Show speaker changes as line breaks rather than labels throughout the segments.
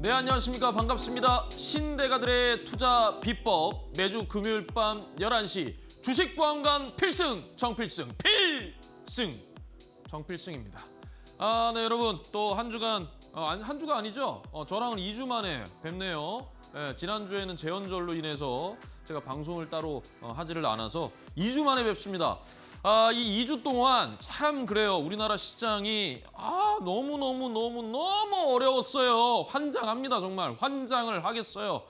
네, 안녕하십니까. 반갑습니다. 신대가들의 투자 비법 매주 금요일 밤 11시 주식보안관 필승 정필승 정필승입니다. 네, 여러분 또 한 주간 한 주가 아니죠. 저랑은 2주 만에 뵙네요. 지난주에는 재연절로 인해서 제가 방송을 따로 하지를 않아서 2주 만에 뵙습니다. 이 2주 동안 참 그래요. 우리나라 시장이 너무 어려웠어요. 환장합니다. 정말 환장을 하겠어요.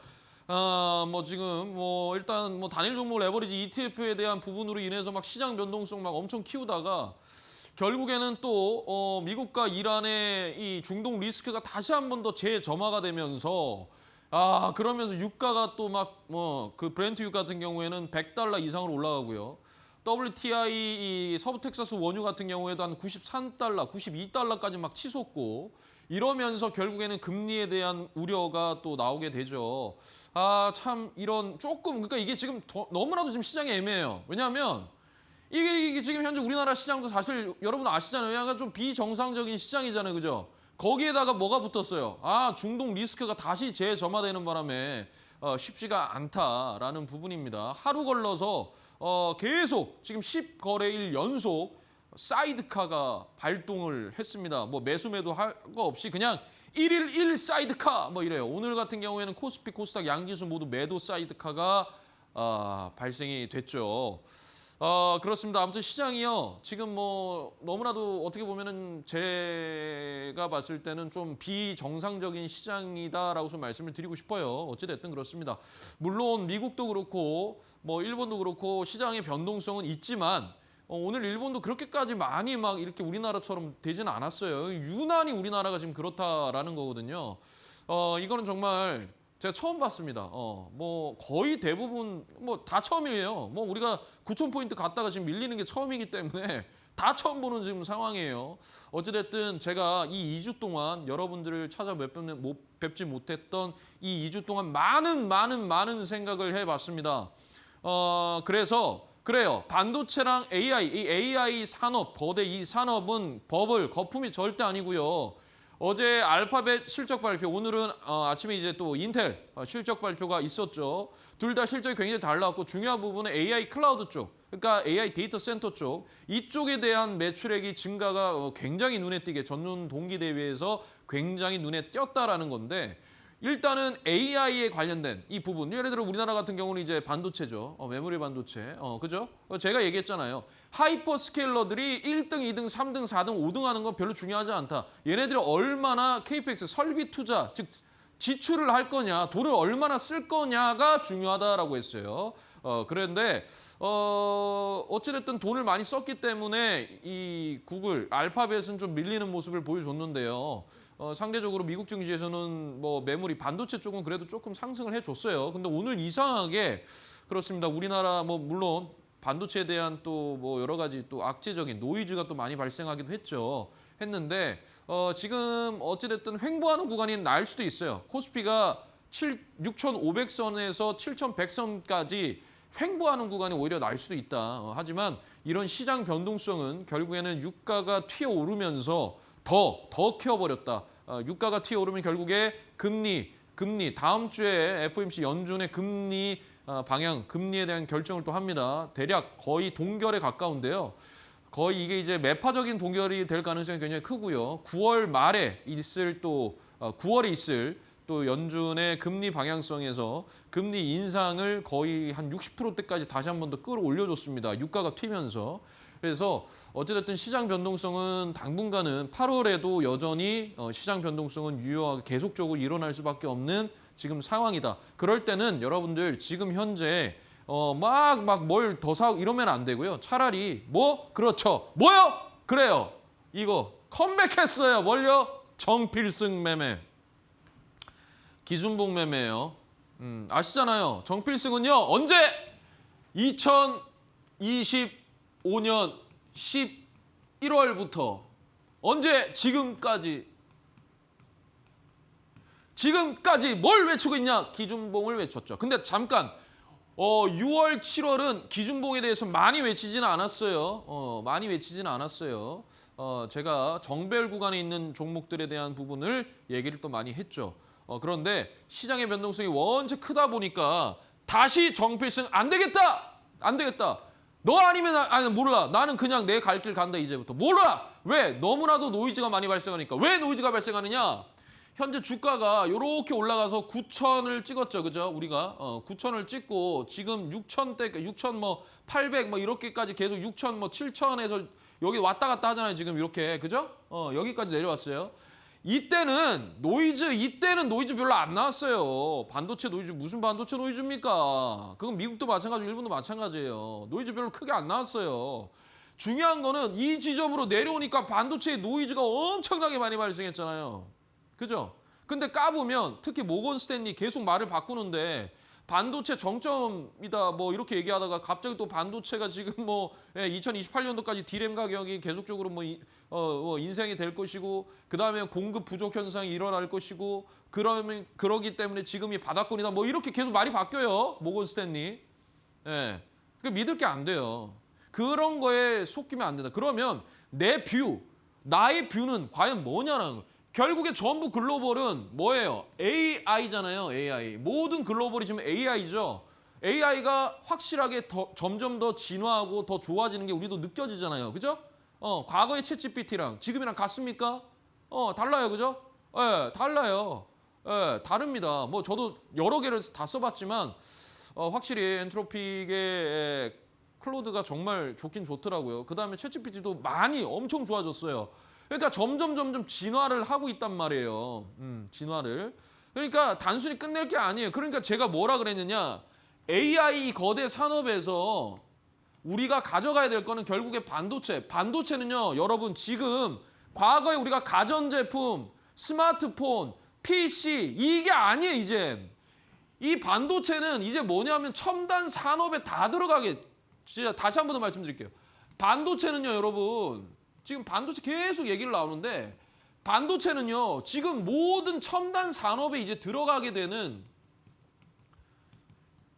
지금 일단 단일 종목 레버리지 ETF에 대한 부분으로 인해서 막 시장 변동성 막 엄청 키우다가 결국에는 또 미국과 이란의 이 중동 리스크가 다시 한 번 더 재점화가 되면서 그러면서 유가가 또 막 그 브렌트 유 같은 경우에는 $100 이상으로 올라가고요. WTI 이 서부 텍사스 원유 같은 경우에도 한 $93, $92까지 막 치솟고 이러면서 결국에는 금리에 대한 우려가 또 나오게 되죠. 참 이런 조금 그러니까 이게 지금 너무나도 지금 시장이 애매해요. 왜냐하면 이게 지금 현재 우리나라 시장도 사실 여러분 아시잖아요. 약간 좀 비정상적인 시장이잖아요. 그죠? 거기에다가 뭐가 붙었어요? 중동 리스크가 다시 재점화되는 바람에 쉽지가 않다라는 부분입니다. 하루 걸러서 계속 지금 10거래일 연속 사이드카가 발동을 했습니다. 매수 매도 할 거 없이 그냥 1일 1 사이드카 이래요. 오늘 같은 경우에는 코스피, 코스닥 양지수 모두 매도 사이드카가 발생이 됐죠. 그렇습니다. 아무튼 시장이요. 지금 너무나도 어떻게 보면은 제가 봤을 때는 좀 비정상적인 시장이다라고 좀 말씀을 드리고 싶어요. 어찌됐든 그렇습니다. 물론 미국도 그렇고 일본도 그렇고 시장의 변동성은 있지만 오늘 일본도 그렇게까지 많이 막 이렇게 우리나라처럼 되지는 않았어요. 유난히 우리나라가 지금 그렇다라는 거거든요. 이거는 정말 제가 처음 봤습니다. 거의 대부분 다 처음이에요. 우리가 9,000포인트 갔다가 지금 밀리는 게 처음이기 때문에 다 처음 보는 지금 상황이에요. 어찌됐든 제가 이 2주 동안 여러분들을 뵙지 못했던 이 2주 동안 많은 생각을 해봤습니다. 그래서 그래요. 반도체랑 AI, 이 AI 산업, 거대 이 산업은 거품이 절대 아니고요. 어제 알파벳 실적 발표, 오늘은 아침에 이제 또 인텔 실적 발표가 있었죠. 둘 다 실적이 굉장히 달랐고 중요한 부분은 AI 클라우드 쪽, 그러니까 AI 데이터 센터 쪽, 이쪽에 대한 매출액이 증가가 굉장히 눈에 띄게 전년 동기 대비해서 굉장히 눈에 띄었다라는 건데 일단은 AI에 관련된 이 부분, 예를 들어 우리나라 같은 경우는 이제 반도체죠. 메모리 반도체. 그죠? 제가 얘기했잖아요. 하이퍼스케일러들이 1등, 2등, 3등, 4등, 5등 하는 건 별로 중요하지 않다. 얘네들이 얼마나 KPX, 설비 투자, 즉 지출을 할 거냐, 돈을 얼마나 쓸 거냐가 중요하다라고 했어요. 그런데 어찌됐든 돈을 많이 썼기 때문에 이 구글, 알파벳은 좀 밀리는 모습을 보여줬는데요. 상대적으로 미국 증시에서는 메모리 반도체 쪽은 그래도 조금 상승을 해줬어요. 근데 오늘 이상하게 그렇습니다. 우리나라 물론 반도체에 대한 또 여러 가지 또 악재적인 노이즈가 또 많이 발생하기도 했는데 지금 어찌됐든 횡보하는 구간이 날 수도 있어요. 코스피가 6,500선에서 7,100선까지 횡보하는 구간이 오히려 날 수도 있다. 하지만 이런 시장 변동성은 결국에는 유가가 튀어오르면서 더 키워버렸다. 유가가 튀어오르면 결국에 금리 다음 주에 FOMC 연준의 금리 방향, 금리에 대한 결정을 또 합니다. 대략 거의 동결에 가까운데요. 거의 이게 이제 매파적인 동결이 될 가능성이 굉장히 크고요. 9월 말에 있을 9월에 있을 또 연준의 금리 방향성에서 금리 인상을 거의 한 60%대까지 다시 한 번 더 끌어올려줬습니다. 유가가 튀면서. 그래서 어찌됐든 시장 변동성은 당분간은 8월에도 여전히 시장 변동성은 유효하게 계속적으로 일어날 수밖에 없는 지금 상황이다. 그럴 때는 여러분들 지금 현재 뭘 더 사고 이러면 안 되고요. 차라리 그렇죠. 뭐요? 그래요. 이거 컴백했어요. 뭘요? 정필승 매매. 기준봉 매매예요. 아시잖아요. 정필승은요. 언제? 2025년 11월부터 언제? 지금까지 뭘 외치고 있냐? 기준봉을 외쳤죠. 근데 잠깐 6월, 7월은 기준봉에 대해서 많이 외치지는 않았어요. 제가 정배열 구간에 있는 종목들에 대한 부분을 얘기를 또 많이 했죠. 그런데 시장의 변동성이 원체 크다 보니까 다시 정필승 안 되겠다. 안 되겠다. 너 아니면 아니 몰라. 나는 그냥 내 갈 길 간다 이제부터. 몰라. 왜? 너무나도 노이즈가 많이 발생하니까. 왜 노이즈가 발생하느냐? 현재 주가가 이렇게 올라가서 9천을 찍었죠. 그죠? 우리가 9천을 찍고 지금 6천대 6천 뭐 800 뭐 이렇게까지 계속 6천 뭐 7천에서 여기 왔다 갔다 하잖아요. 지금 이렇게. 그죠? 여기까지 내려왔어요. 이때는 노이즈 별로 안 나왔어요. 반도체 노이즈 무슨 반도체 노이즈입니까? 그건 미국도 마찬가지고 일본도 마찬가지예요. 노이즈 별로 크게 안 나왔어요. 중요한 거는 이 지점으로 내려오니까 반도체의 노이즈가 엄청나게 많이 발생했잖아요. 그죠? 근데 까보면 특히 모건 스탠리 계속 말을 바꾸는데 반도체 정점이다 뭐 이렇게 얘기하다가 갑자기 또 반도체가 지금 뭐 2028년도까지 디램 가격이 계속적으로 인생이 될 것이고 그다음에 공급 부족 현상이 일어날 것이고 그러기 때문에 지금이 바닥권이다 뭐 이렇게 계속 말이 바뀌어요. 모건 스탠리. 예. 그 믿을 게 안 돼요. 그런 거에 속기면 안 된다. 그러면 나의 뷰는 과연 뭐냐라는 거예요. 결국에 전부 글로벌은 뭐예요? AI잖아요. AI. 모든 글로벌이 지금 AI죠. AI가 확실하게 점점 더 진화하고 더 좋아지는 게 우리도 느껴지잖아요. 그죠? 과거의 챗GPT랑 지금이랑 같습니까? 달라요. 그죠? 예, 달라요. 예, 다릅니다. 뭐 저도 여러 개를 다 써봤지만 확실히 엔트로픽의 클로드가 정말 좋긴 좋더라고요. 그다음에 챗GPT도 많이 엄청 좋아졌어요. 그러니까 점점 진화를 하고 있단 말이에요. 진화를. 그러니까 단순히 끝낼 게 아니에요. 그러니까 제가 뭐라 그랬느냐. AI 거대 산업에서 우리가 가져가야 될 거는 결국에 반도체. 반도체는요. 여러분 지금 과거에 우리가 가전제품, 스마트폰, PC 이게 아니에요. 이젠. 이 반도체는 이제 뭐냐면 첨단 산업에 다 들어가게. 진짜 다시 한 번 더 말씀드릴게요. 반도체는요. 여러분. 지금 반도체 계속 얘기를 나오는데 반도체는요. 지금 모든 첨단 산업에 이제 들어가게 되는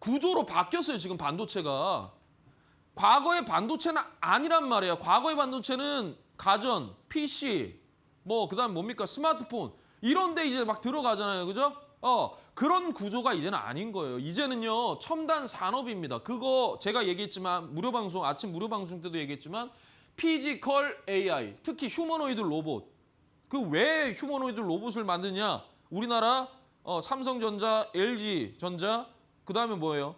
구조로 바뀌었어요. 지금 반도체가. 과거의 반도체는 아니란 말이에요. 과거의 반도체는 가전, PC, 뭐 그다음 뭡니까? 스마트폰 이런 데 이제 막 들어가잖아요. 그죠? 그런 구조가 이제는 아닌 거예요. 이제는요. 첨단 산업입니다. 그거 제가 얘기했지만 무료 방송 아침 무료 방송 때도 얘기했지만 피지컬 AI, 특히 휴머노이드 로봇. 그 왜 휴머노이드 로봇을 만드냐? 우리나라 삼성전자, LG전자, 그다음에 뭐예요?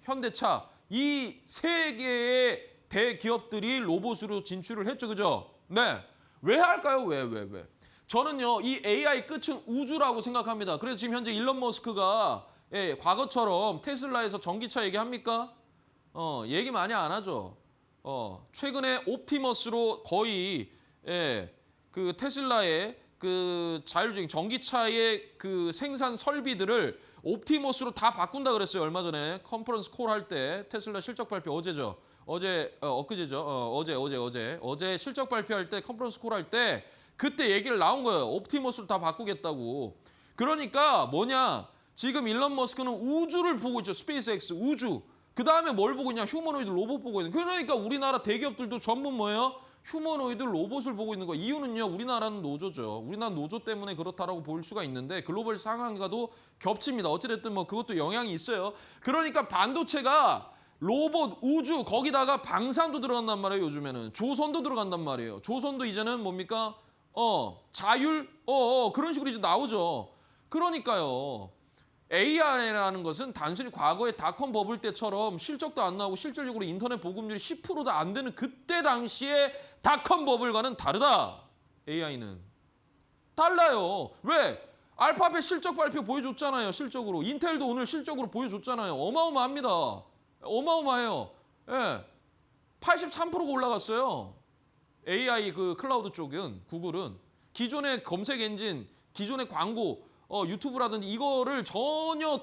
현대차. 이 세 개의 대기업들이 로봇으로 진출을 했죠. 그죠? 네. 왜 할까요? 왜? 저는요. 이 AI 끝은 우주라고 생각합니다. 그래서 지금 현재 일론 머스크가 과거처럼 테슬라에서 전기차 얘기합니까? 얘기 많이 안 하죠. 최근에 옵티머스로 거의 그 테슬라의 그 자율주행 전기차의 그 생산 설비들을 옵티머스로 다 바꾼다 그랬어요. 얼마 전에 컨퍼런스 콜 할 때 테슬라 실적 발표 어제죠. 엊그제죠. 어제 실적 발표할 때 컨퍼런스 콜 할 때 그때 얘기를 나온 거예요. 옵티머스로 다 바꾸겠다고. 그러니까 뭐냐? 지금 일론 머스크는 우주를 보고 있죠. 스페이스X 우주. 그 다음에 뭘 보고 있냐? 휴머노이드 로봇 보고 있는. 그러니까 우리나라 대기업들도 전부 뭐예요? 휴머노이드 로봇을 보고 있는 거예요. 이유는요. 우리나라는 노조죠. 우리나라 노조 때문에 그렇다라고 볼 수가 있는데 글로벌 상황과도 겹칩니다. 어찌됐든 뭐 그것도 영향이 있어요. 그러니까 반도체가 로봇, 우주, 거기다가 방산도 들어간단 말이에요. 요즘에는. 조선도 들어간단 말이에요. 조선도 이제는 뭡니까? 자율, 그런 식으로 이제 나오죠. 그러니까요. AI라는 것은 단순히 과거의 닷컴 버블 때처럼 실적도 안 나오고 실질적으로 인터넷 보급률이 10%도 안 되는 그때 당시에 닷컴 버블과는 다르다. AI는. 달라요. 왜? 알파벳 실적 발표 보여줬잖아요. 실적으로. 인텔도 오늘 실적으로 보여줬잖아요. 어마어마합니다. 어마어마해요. 예. 83%가 올라갔어요. AI 그 클라우드 쪽은 구글은 기존의 검색 엔진, 기존의 광고, 유튜브라든지 이거를 전혀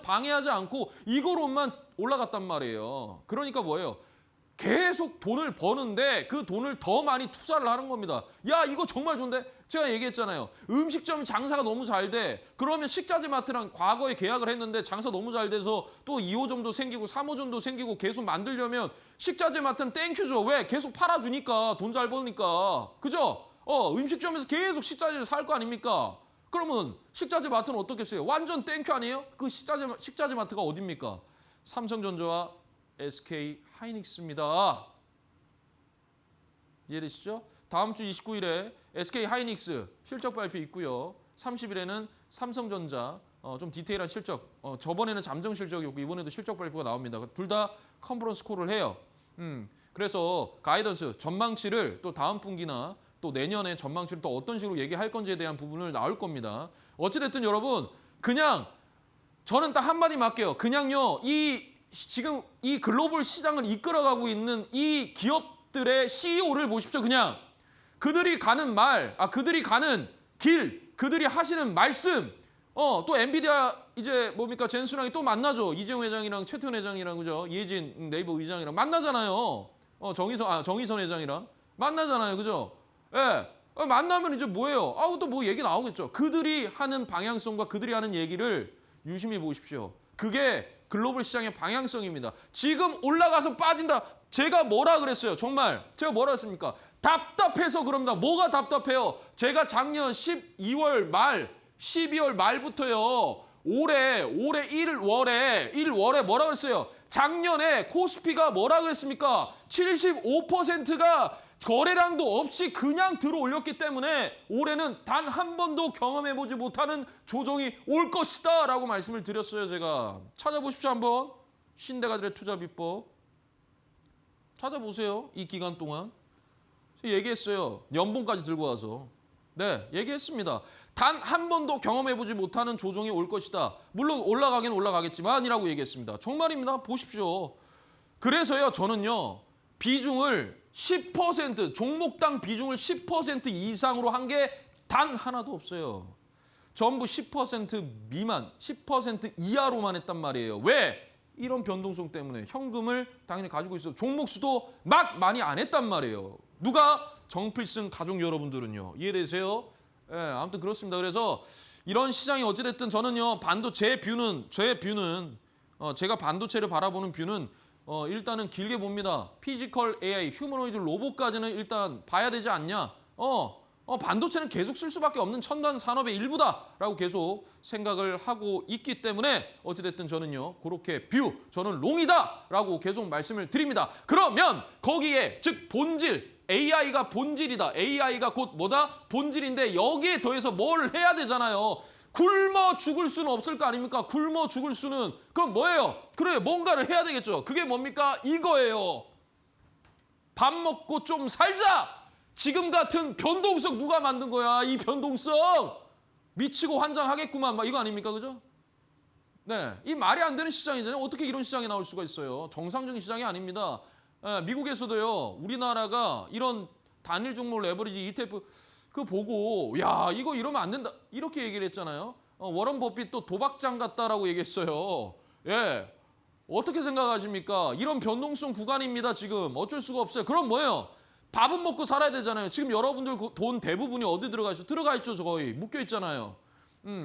방해하지 않고 이거로만 올라갔단 말이에요. 그러니까 뭐예요? 계속 돈을 버는데 그 돈을 더 많이 투자를 하는 겁니다. 야, 이거 정말 좋은데? 제가 얘기했잖아요. 음식점 장사가 너무 잘 돼. 그러면 식자재 마트랑 과거에 계약을 했는데 장사 너무 잘 돼서 또 2호점도 생기고 3호점도 생기고 계속 만들려면 식자재 마트는 땡큐죠. 왜? 계속 팔아주니까. 돈 잘 버니까. 그죠? 음식점에서 계속 식자재를 살 거 아닙니까? 그러면 식자재 마트는 어떻겠어요? 완전 땡큐 아니에요? 그 식자재 마트가 어딥니까? 삼성전자와 SK 하이닉스입니다. 이해되시죠? 다음 주 29일에 SK 하이닉스 실적 발표 있고요. 30일에는 삼성전자 좀 디테일한 실적. 저번에는 잠정 실적이었고 이번에도 실적 발표가 나옵니다. 둘 다 컨퍼런스 콜을 해요. 그래서 가이던스 전망치를 또 다음 분기나 또 내년에 전망치를 또 어떤 식으로 얘기할 건지에 대한 부분을 나올 겁니다. 어찌됐든 여러분 그냥 저는 딱 한마디 할게요. 그냥요 지금 이 글로벌 시장을 이끌어가고 있는 이 기업들의 CEO를 보십시오. 그냥 그들이 가는 그들이 가는 길, 그들이 하시는 말씀, 또 엔비디아 이제 뭡니까 젠수랑이 또 만나죠. 이재용 회장이랑 최태원 회장이랑 그죠? 이해진 네이버 의장이랑 만나잖아요. 정의선 회장이랑 만나잖아요, 그죠? 예, 만나면 이제 뭐예요? 또 뭐 얘기 나오겠죠. 그들이 하는 방향성과 그들이 하는 얘기를 유심히 보십시오. 그게 글로벌 시장의 방향성입니다. 지금 올라가서 빠진다. 제가 뭐라 그랬어요? 정말 제가 뭐라 했습니까? 답답해서 그럽니다. 뭐가 답답해요? 제가 작년 12월 말부터요. 올해 1월에 뭐라 그랬어요? 작년에 코스피가 뭐라 그랬습니까? 75%가 거래량도 없이 그냥 들어올렸기 때문에 올해는 단 한 번도 경험해보지 못하는 조정이 올 것이다 라고 말씀을 드렸어요. 제가 찾아보십시오. 한번 신대가들의 투자비법 찾아보세요. 이 기간 동안 얘기했어요. 연봉까지 들고 와서 네 얘기했습니다. 단 한 번도 경험해보지 못하는 조정이 올 것이다. 물론 올라가긴 올라가겠지만이라고 얘기했습니다. 정말입니다. 보십시오. 그래서요 저는요 비중을 10% 종목당 비중을 10% 이상으로 한 게 단 하나도 없어요. 전부 10% 미만, 10% 이하로만 했단 말이에요. 왜? 이런 변동성 때문에 현금을 당연히 가지고 있어. 종목 수도 막 많이 안 했단 말이에요. 누가? 정필승 가족 여러분들은요. 이해되세요? 예, 아무튼 그렇습니다. 그래서 이런 시장이 어찌됐든 저는요 제 뷰는 제가 반도체를 바라보는 뷰는 일단은 길게 봅니다. 피지컬 AI, 휴머노이드 로봇까지는 일단 봐야 되지 않냐. 반도체는 계속 쓸 수밖에 없는 첨단 산업의 일부다라고 계속 생각을 하고 있기 때문에 어찌됐든 저는요. 그렇게 저는 롱이다라고 계속 말씀을 드립니다. 그러면 거기에 즉 본질, AI가 본질이다. AI가 곧 뭐다? 본질인데 여기에 더해서 뭘 해야 되잖아요. 굶어 죽을 수는 없을 거 아닙니까? 굶어 죽을 수는. 그럼 뭐예요? 그래 뭔가를 해야 되겠죠. 그게 뭡니까? 이거예요. 밥 먹고 좀 살자. 지금 같은 변동성 누가 만든 거야? 이 변동성. 미치고 환장하겠구만. 막 이거 아닙니까? 그죠? 네, 이 말이 안 되는 시장이잖아요. 어떻게 이런 시장이 나올 수가 있어요? 정상적인 시장이 아닙니다. 미국에서도요. 우리나라가 이런 단일 종목 레버리지 ETF 그 보고 야 이거 이러면 안 된다 이렇게 얘기를 했잖아요. 워런 버핏도 도박장 같다라고 얘기했어요. 예, 어떻게 생각하십니까? 이런 변동성 구간입니다. 지금 어쩔 수가 없어요. 그럼 뭐예요? 밥은 먹고 살아야 되잖아요. 지금 여러분들 돈 대부분이 어디 들어가 있어? 들어가 있죠. 거의 묶여 있잖아요.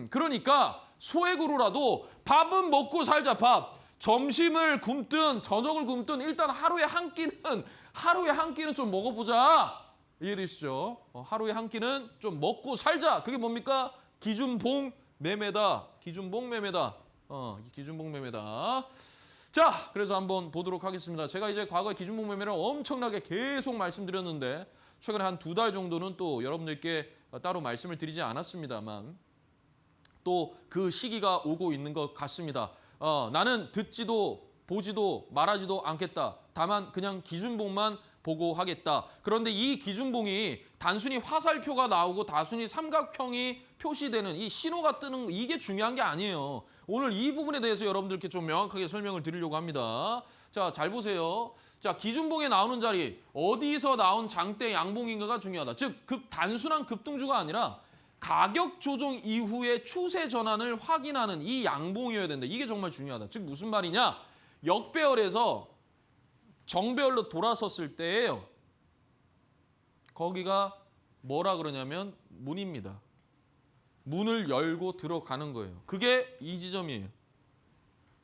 그러니까 소액으로라도 밥은 먹고 살자. 밥. 점심을 굶든 저녁을 굶든 일단 하루에 한 끼는 좀 먹어보자. 이해되시죠? 하루에 한 끼는 좀 먹고 살자. 그게 뭡니까? 기준봉 매매다. 기준봉 매매다. 기준봉 매매다. 자, 그래서 한번 보도록 하겠습니다. 제가 이제 과거에 기준봉 매매를 엄청나게 계속 말씀드렸는데 최근에 한 2달 정도는 또 여러분들께 따로 말씀을 드리지 않았습니다만 또 그 시기가 오고 있는 것 같습니다. 나는 듣지도 보지도 말하지도 않겠다. 다만 그냥 기준봉만 보고 하겠다. 그런데 이 기준봉이 단순히 화살표가 나오고 단순히 삼각형이 표시되는 이 신호가 뜨는 이게 중요한 게 아니에요. 오늘 이 부분에 대해서 여러분들께 좀 명확하게 설명을 드리려고 합니다. 자, 잘 보세요. 자, 기준봉에 나오는 자리 어디서 나온 장대 양봉인가가 중요하다. 즉, 단순한 급등주가 아니라 가격 조정 이후의 추세 전환을 확인하는 이 양봉이어야 된다. 이게 정말 중요하다. 즉 무슨 말이냐? 역배열에서 정배열로 돌아섰을 때예요. 거기가 뭐라 그러냐면 문입니다. 문을 열고 들어가는 거예요. 그게 이 지점이에요.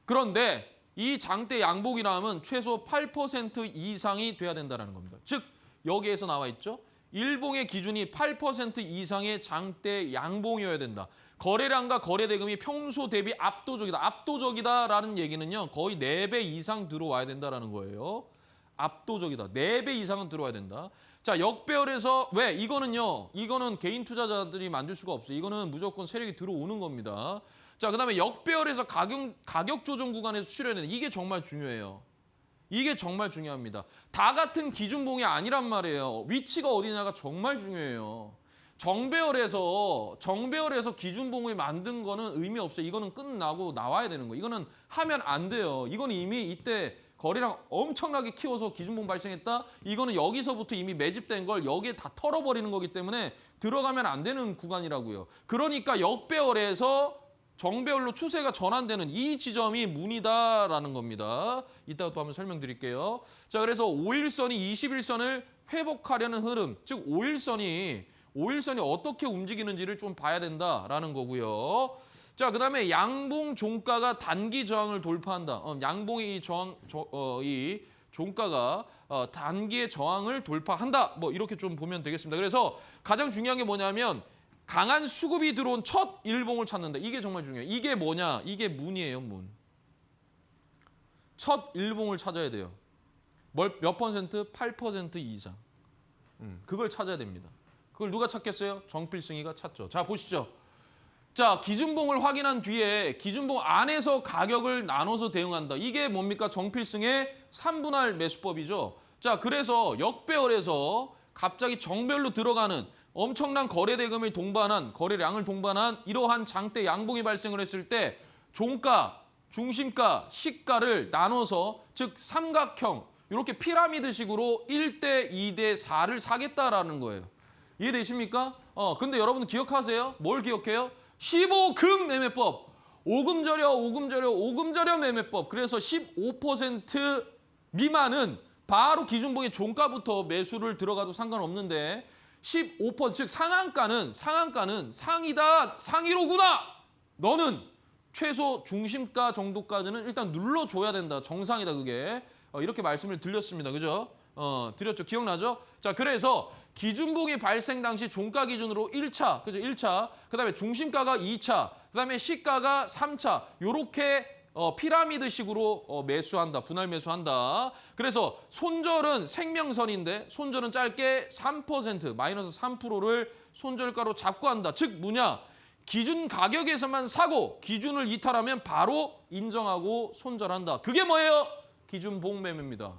그런데 이 장대 양봉이라면 최소 8% 이상이 돼야 된다는 겁니다. 즉 여기에서 나와 있죠. 일봉의 기준이 8% 이상의 장대 양봉이어야 된다. 거래량과 거래대금이 평소 대비 압도적이다. 압도적이다라는 얘기는요. 거의 4배 이상 들어와야 된다라는 거예요. 압도적이다. 4배 이상은 들어와야 된다. 자, 역배열에서 왜? 이거는 개인 투자자들이 만들 수가 없어요. 이거는 무조건 세력이 들어오는 겁니다. 자, 그다음에 역배열에서 가격 조정 구간에서 출현해야 된다. 이게 정말 중요해요. 이게 정말 중요합니다. 다 같은 기준봉이 아니란 말이에요. 위치가 어디냐가 정말 중요해요. 정배열에서 기준봉을 만든 거는 의미 없어요. 이거는 끝나고 나와야 되는 거예요. 이거는 하면 안 돼요. 이거는 이미 이때 거래량 엄청나게 키워서 기준봉 발생했다. 이거는 여기서부터 이미 매집된 걸 여기에 다 털어버리는 거기 때문에 들어가면 안 되는 구간이라고요. 그러니까 역배열에서 정배열로 추세가 전환되는 이 지점이 문이다라는 겁니다. 이따가 또 한번 설명드릴게요. 자, 그래서 5일선이 21선을 회복하려는 흐름, 즉 5일선이 어떻게 움직이는지를 좀 봐야 된다라는 거고요. 자, 그다음에 양봉 종가가 단기 저항을 돌파한다. 양봉의 이 종가가 단기의 저항을 돌파한다. 뭐 이렇게 좀 보면 되겠습니다. 그래서 가장 중요한 게 뭐냐면 강한 수급이 들어온 첫 일봉을 찾는다. 이게 정말 중요해요. 이게 뭐냐? 이게 문이에요, 문. 첫 일봉을 찾아야 돼요. 몇 퍼센트? 8% 이상. 그걸 찾아야 됩니다. 그걸 누가 찾겠어요? 정필승이가 찾죠. 자, 보시죠. 자, 기준봉을 확인한 뒤에 기준봉 안에서 가격을 나눠서 대응한다. 이게 뭡니까? 정필승의 3분할 매수법이죠. 자, 그래서 역배열에서 갑자기 정배열로 들어가는 엄청난 거래대금을 동반한, 거래량을 동반한 이러한 장대 양봉이 발생을 했을 때 종가, 중심가, 시가를 나눠서 즉 삼각형, 이렇게 피라미드식으로 1대 2대 4를 사겠다라는 거예요. 이해되십니까? 근데 여러분 기억하세요? 뭘 기억해요? 15금 매매법, 오금 절여 매매법. 그래서 15% 미만은 바로 기준봉의 종가부터 매수를 들어가도 상관없는데 15%, 즉 상한가는 상이다, 상위로구나. 너는 최소 중심가 정도까지는 일단 눌러줘야 된다. 정상이다, 그게. 이렇게 말씀을 드렸습니다. 그죠? 드렸죠. 기억나죠? 자, 그래서 기준봉이 발생 당시 종가 기준으로 1차, 그죠? 1차. 그다음에 중심가가 2차, 그다음에 시가가 3차. 요렇게 피라미드식으로 매수한다. 분할 매수한다. 그래서 손절은 생명선인데 손절은 짧게 3%, 마이너스 3%를 손절가로 잡고 한다. 즉 뭐냐? 기준 가격에서만 사고 기준을 이탈하면 바로 인정하고 손절한다. 그게 뭐예요? 기준봉 매매입니다.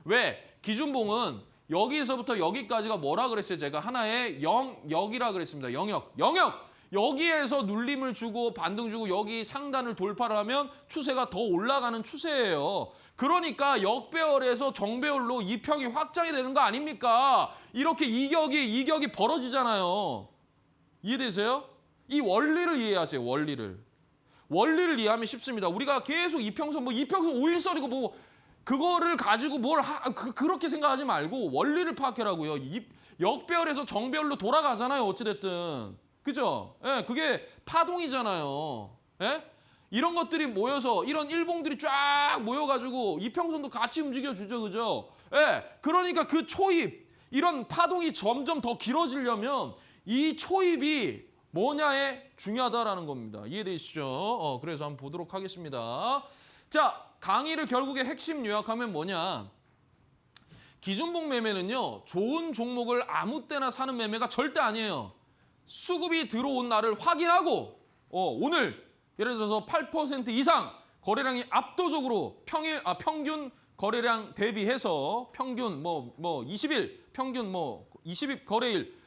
왜? 기준봉은 여기서부터 여기까지가 뭐라 그랬어요? 제가 하나의 영역이라 그랬습니다. 영역. 여기에서 눌림을 주고 반등 주고 여기 상단을 돌파를 하면 추세가 더 올라가는 추세예요. 그러니까 역배열에서 정배열로 이평이 확장이 되는 거 아닙니까? 이렇게 이격이 벌어지잖아요. 이해되세요? 이 원리를 이해하세요. 원리를 이해하면 쉽습니다. 우리가 계속 이평선 5일선이고 뭐 그거를 가지고 그렇게 생각하지 말고 원리를 파악하라고요. 역배열에서 정배열로 돌아가잖아요. 어찌됐든. 그죠? 예, 그게 파동이잖아요. 예? 이런 것들이 모여서 이런 일봉들이 쫙 모여가지고 이평선도 같이 움직여주죠. 그죠? 예, 그러니까 그 초입, 이런 파동이 점점 더 길어지려면 이 초입이 뭐냐에 중요하다라는 겁니다. 이해되시죠? 그래서 한번 보도록 하겠습니다. 자, 강의를 결국에 핵심 요약하면 뭐냐? 기준봉 매매는요, 좋은 종목을 아무 때나 사는 매매가 절대 아니에요. 수급이 들어온 날을 확인하고 오늘 예를 들어서 8% 이상 거래량이 압도적으로 평균 거래량 대비해서 평균 20일 평균 20일 거래일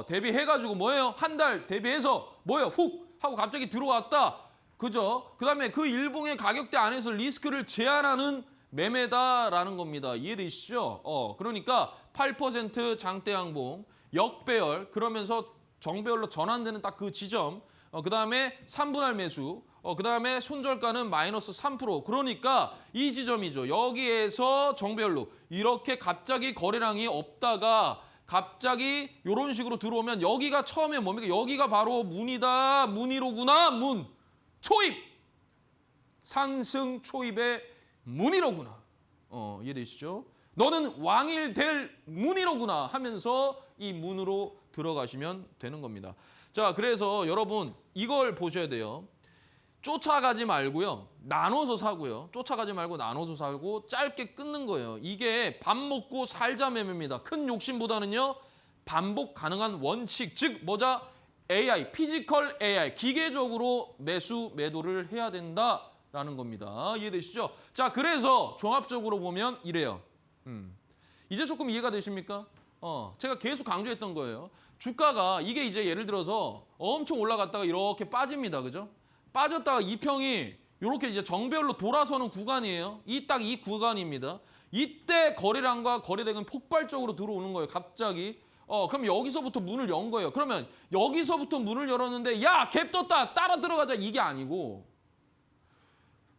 대비해가지고 뭐예요? 한 달 대비해서 뭐예요? 훅 하고 갑자기 들어왔다. 그죠? 그다음에 그 일봉의 가격대 안에서 리스크를 제한하는 매매다라는 겁니다. 이해되시죠? 그러니까 8% 장대 양봉, 역배열, 그러면서 정배열로 전환되는 딱 그 지점, 그다음에 3분할 매수, 그다음에 손절가는 마이너스 3%. 그러니까 이 지점이죠. 여기에서 정배열로 이렇게 갑자기 거래량이 없다가 갑자기 이런 식으로 들어오면 여기가 처음에 뭡니까? 여기가 바로 문이다. 문이로구나. 문. 초입. 상승 초입의 문이로구나. 이해되시죠? 너는 왕일 될 문이로구나 하면서 이 문으로 들어가시면 되는 겁니다. 자, 그래서 여러분 이걸 보셔야 돼요. 쫓아가지 말고요. 나눠서 사고요. 쫓아가지 말고 나눠서 사고 짧게 끊는 거예요. 이게 밥 먹고 살자 매매입니다. 큰 욕심보다는요. 반복 가능한 원칙, 즉 뭐자? AI, 피지컬 AI, 기계적으로 매수, 매도를 해야 된다라는 겁니다. 이해되시죠? 자, 그래서 종합적으로 보면 이래요. 이제 조금 이해가 되십니까? 제가 계속 강조했던 거예요. 주가가 이게 이제 예를 들어서 엄청 올라갔다가 이렇게 빠집니다. 그죠? 빠졌다가 이평이 이렇게 이제 정배열로 돌아서는 구간이에요. 딱 이 구간입니다. 이때 거래량과 거래대금이 폭발적으로 들어오는 거예요. 갑자기. 그럼 여기서부터 문을 연 거예요. 그러면 여기서부터 문을 열었는데 야, 갭 떴다. 따라 들어가자. 이게 아니고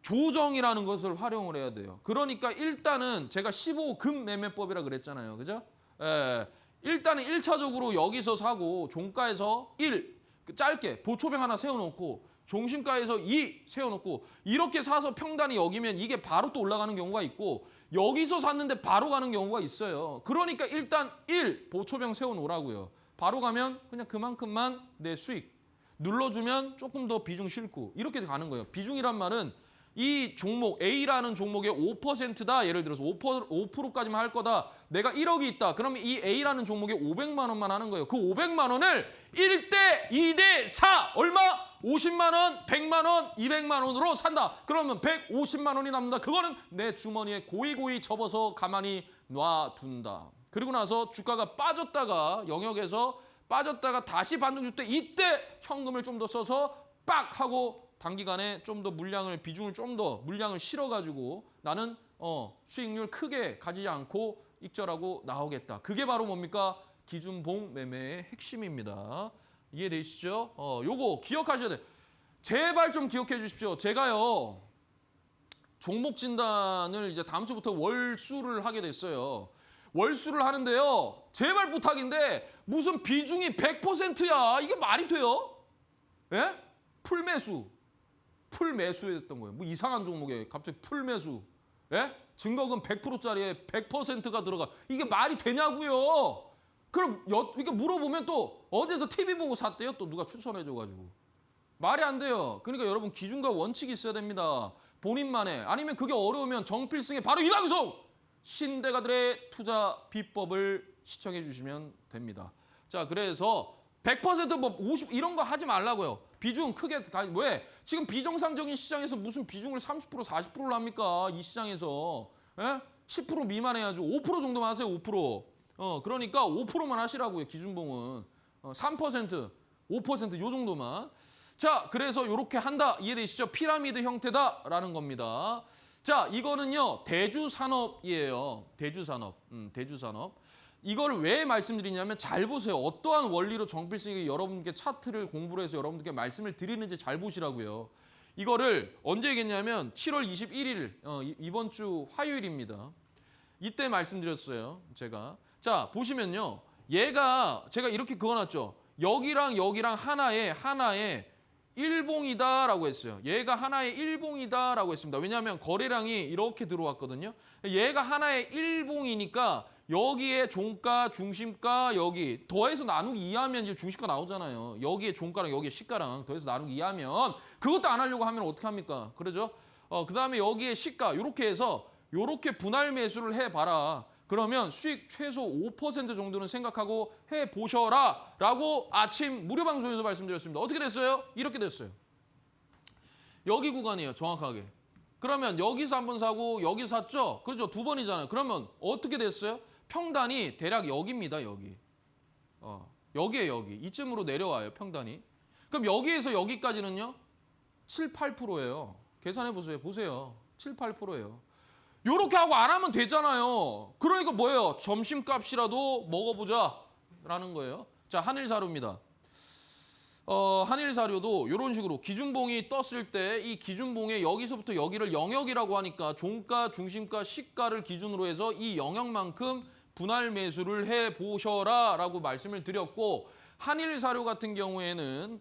조정이라는 것을 활용을 해야 돼요. 그러니까 일단은 제가 15금 매매법이라 그랬잖아요. 그죠? 예. 일단은 1차적으로 여기서 사고 종가에서 1 짧게 보초병 하나 세워놓고 종심가에서 2 세워놓고 이렇게 사서 평단이 여기면 이게 바로 또 올라가는 경우가 있고 여기서 샀는데 바로 가는 경우가 있어요. 그러니까 일단 1 보초병 세워놓으라고요. 바로 가면 그냥 그만큼만 내 수익 눌러주면 조금 더 비중 실고 이렇게 가는 거예요. 비중이란 말은 이 종목 A라는 종목의 5%다. 예를 들어서 5%까지만 할 거다. 내가 1억이 있다. 그러면 이 A라는 종목에 500만 원만 하는 거예요. 그 500만 원을 1대 2대 4 얼마? 50만 원, 100만 원, 200만 원으로 산다. 그러면 150만 원이 남는다. 그거는 내 주머니에 고이고이 접어서 가만히 놔둔다. 그리고 나서 주가가 빠졌다가 영역에서 빠졌다가 다시 반등 줄 때 이때 현금을 좀 더 써서 빡 하고 단기간에 좀 더 물량을 비중을 좀 더 물량을 실어가지고 나는 수익률 크게 가지지 않고 익절하고 나오겠다. 그게 바로 뭡니까? 기준봉 매매의 핵심입니다. 이해되시죠? 요거 기억하셔야 돼요. 제발 좀 기억해 주십시오. 제가요 종목 진단을 이제 다음 주부터 월수를 하게 됐어요. 월수를 하는데요. 제발 부탁인데 무슨 비중이 100%야. 이게 말이 돼요? 예? 풀매수. 풀매수했던 거예요. 뭐 이상한 종목에 갑자기 풀매수. 예? 증거금 100%짜리에 100%가 들어가. 이게 말이 되냐고요. 그럼 이렇게 물어보면 또 어디서 TV 보고 샀대요? 또 누가 추천해줘가지고. 말이 안 돼요. 그러니까 여러분 기준과 원칙이 있어야 됩니다. 본인만의. 아니면 그게 어려우면 정필승의 바로 이 방송! 신대가들의 투자 비법을 시청해 주시면 됩니다. 자, 그래서 100%뭐 50 이런 거 하지 말라고요. 비중 크게 왜? 지금 비정상적인 시장에서 무슨 비중을 30% 40%를 합니까? 이 시장에서. 예? 10% 미만 해야죠. 5% 정도만 하세요. 5%. 그러니까 5%만 하시라고요. 기준봉은. 3%, 5% 요 정도만. 자, 그래서 이렇게 한다. 이해되시죠? 피라미드 형태다라는 겁니다. 자, 이거는요. 대주산업이에요. 대주산업. 대주산업. 이거를 왜 말씀드리냐면 잘 보세요. 어떠한 원리로 정필승이 여러분께 차트를 공부를 해서 여러분들께 말씀을 드리는지 잘 보시라고요. 이거를 언제 얘기했냐면 7월 21일 이번 주 화요일입니다. 이때 말씀드렸어요. 제가. 자, 보시면요. 얘가 제가 이렇게 그어놨죠. 여기랑 여기랑 하나의 일봉이다라고 했어요. 얘가 하나의 일봉이다라고 했습니다. 왜냐하면 거래량이 이렇게 들어왔거든요. 얘가 하나의 일봉이니까 여기에 종가, 중심가, 여기 더해서 나누기 2하면 이제 중심가 나오잖아요. 여기에 종가랑 여기에 시가랑 더해서 나누기 2하면 그것도 안 하려고 하면 어떻게 합니까? 그러죠? 그다음에 여기에 시가 이렇게 해서 이렇게 분할 매수를 해봐라. 그러면 수익 최소 5% 정도는 생각하고 해보셔라 라고 아침 무료 방송에서 말씀드렸습니다. 어떻게 됐어요? 이렇게 됐어요. 여기 구간이에요. 정확하게. 그러면 여기서 한번 사고 여기서 샀죠? 그렇죠? 두 번이잖아요. 그러면 어떻게 됐어요? 평단이 대략 여기입니다. 여기. 여기에 여기. 이쯤으로 내려와요. 평단이. 그럼 여기에서 여기까지는요? 7, 8%예요. 계산해 보세요. 보세요. 7, 8%예요. 요렇게 하고 안 하면 되잖아요. 그러니까 뭐예요? 점심값이라도 먹어보자라는 거예요. 자, 한일사료입니다. 한일사료도 이런 식으로 기준봉이 떴을 때 이 기준봉에 여기서부터 여기를 영역이라고 하니까 종가, 중심가, 시가를 기준으로 해서 이 영역만큼 분할 매수를 해보셔라 라고 말씀을 드렸고 한일사료 같은 경우에는